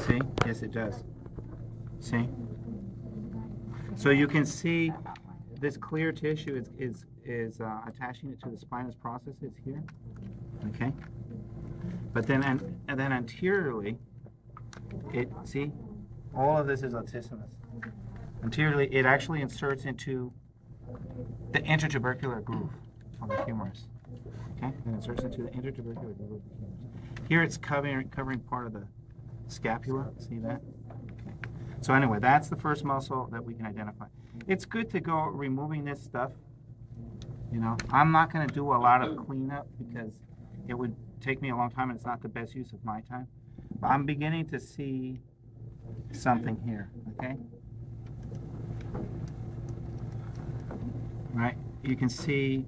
See? Yes, it does. See? So you can see this clear tissue is attaching it to the spinous processes here. Okay? But then, and then anteriorly, see? All of this is latissimus. Anteriorly, it actually inserts into the intertubercular groove of the humerus. Okay? It inserts into the intertubercular groove of the humerus. Here it's covering part of the scapula. See that? Okay. So anyway, that's the first muscle that we can identify. It's good to go removing this stuff. You know, I'm not going to do a lot of cleanup because it would take me a long time and it's not the best use of my time. But I'm beginning to see something here. Okay? Right? You can see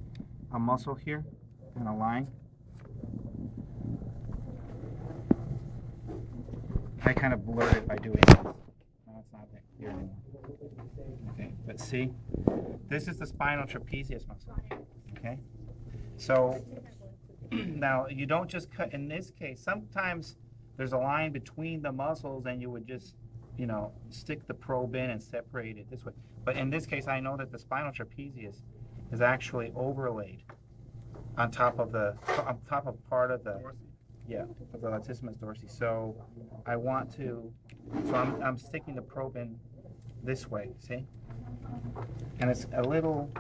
a muscle here and a line. I kind of blurred it by doing this. Now it's not that clear anymore. Okay, but see, this is the spinal trapezius muscle. Okay, so now you don't just cut. In this case, sometimes there's a line between the muscles, and you would just, you know, stick the probe in and separate it this way. But in this case, I know that the spinal trapezius is actually overlaid on top of part of the. Yeah, of the latissimus dorsi. So I want to, so I'm sticking the probe in this way, see? And it's a little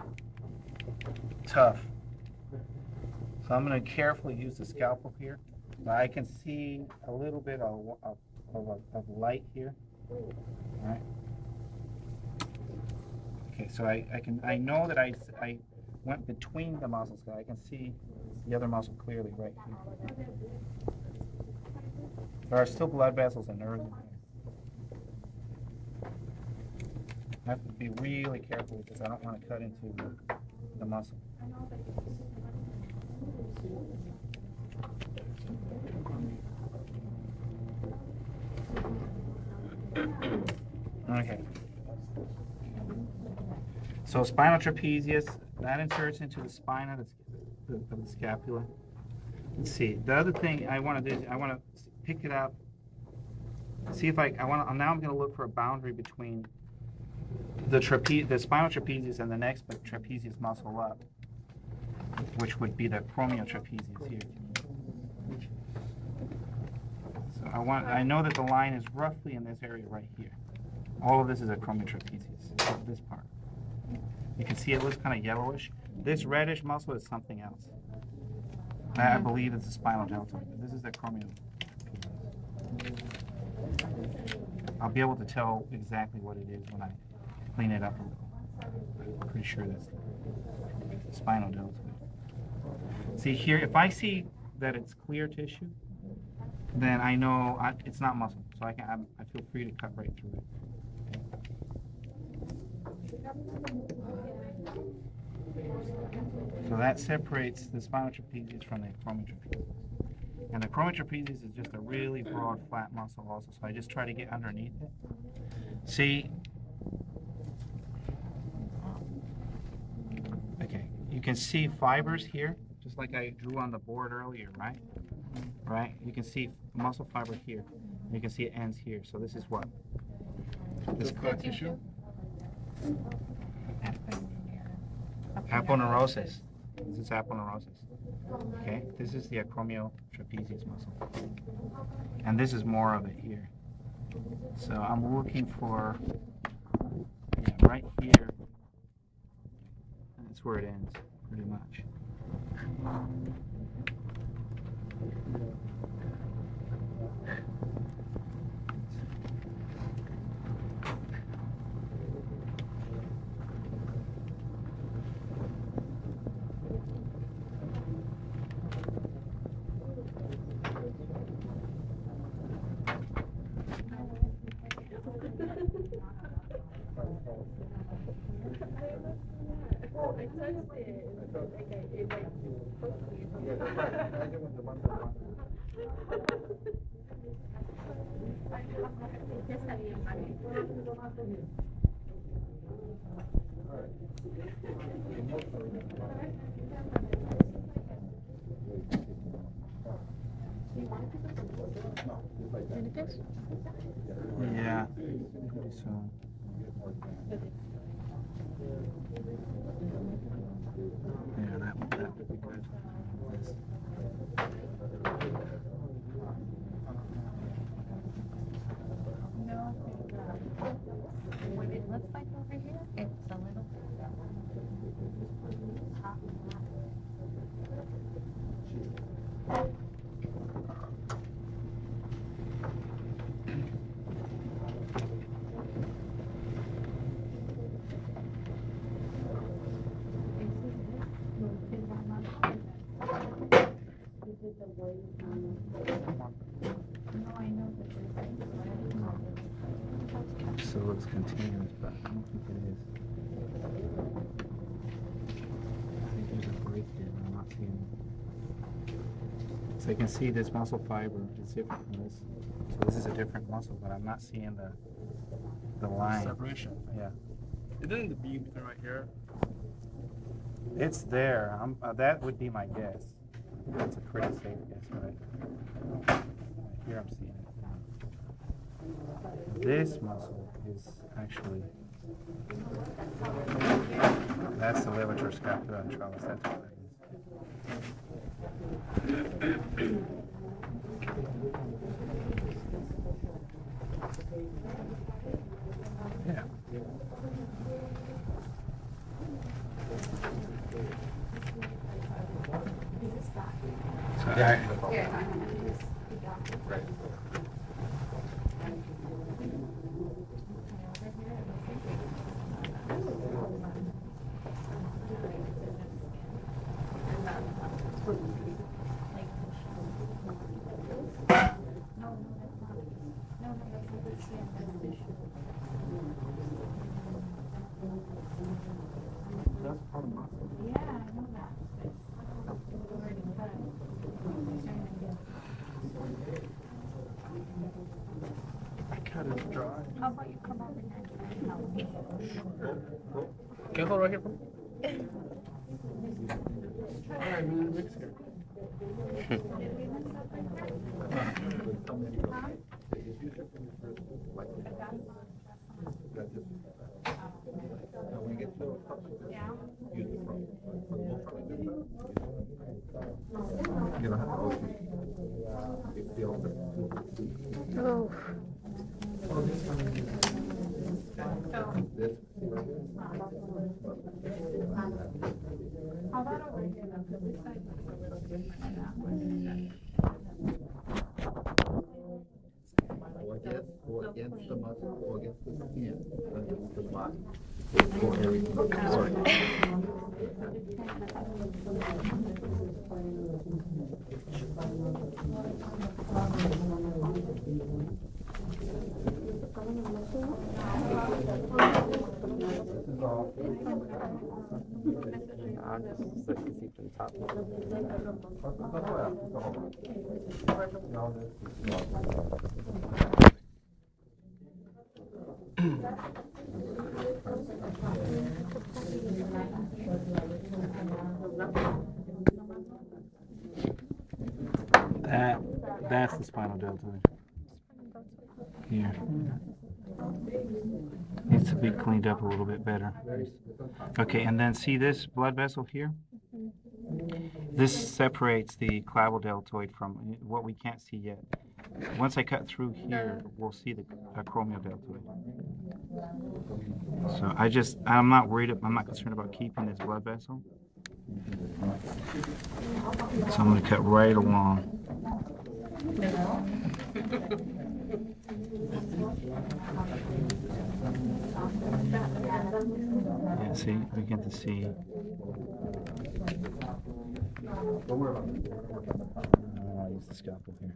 tough. So I'm going to carefully use the scalpel here. But I can see a little bit of light here. All right. Okay, so I know that I went between the muscles, so I can see the other muscle clearly right here. There are still blood vessels and nerves in here. I have to be really careful because I don't want to cut into the muscle. Okay. So spinal trapezius, that inserts into the spine of the scapula. Let's see. The other thing I want to do is I want to pick it up. See if now I'm going to look for a boundary between the spinal trapezius and the next trapezius muscle up, which would be the acromiotrapezius here. So I know that the line is roughly in this area right here. All of this is acromiotrapezius, this part. You can see it looks kind of yellowish. This reddish muscle is something else. I believe it's the spinal deltoid, but this is the acromiotrapezius. I'll be able to tell exactly what it is when I clean it up a little. I'm pretty sure that's the spinal deltoid. See here, if I see that it's clear tissue, then I know it's not muscle, so I feel free to cut right through it. So that separates the spinal trapezius from the acromiotrapezius. And the acromiotrapezius is just a really broad, flat muscle also, so I just try to get underneath it. See, okay, you can see fibers here, just like I drew on the board earlier, right? Right? You can see muscle fiber here. You can see it ends here. So this is what? This tissue? Aponeurosis. This is aponeurosis. Okay, this is the acromiotrapezius muscle. And this is more of it here. So I'm looking for, right here. And that's where it ends, pretty much. Yeah. So. Yeah, that would be good. This. No. When it looks like over here, it's a little. No, I know that So it looks continuous, but I don't think it is. I think there's a break here, but I'm not seeing it. So you can see this muscle fiber is different from this. So this is a different muscle, but I'm not seeing the line. Separation. Yeah. Isn't the beam right here? It's there. That would be my guess. That's a pretty safe guess, right? Here I'm seeing it. This muscle is actually, that's the levator scapula and tralis. That's what that is. Yeah. So Right. That's part of muscle. Yeah, I know that. I cut it dry. How about you come over here and help me? Can you hold right here for me? Alright, we'll mix here. Oh. How about over here though? Because this side looks a little different than that one. Or against the muscle, or against the skin, against the body, or everything. Sorry. That's the spinal deltoid. Here. Needs to be cleaned up a little bit better. Okay, and then see this blood vessel here? This separates the clavodeltoid from what we can't see yet. Once I cut through here, we'll see the acromiodeltoid. So I'm not worried, I'm not concerned about keeping this blood vessel. So I'm going to cut right along. Yeah, see, we get to see. I'll use the scalpel here.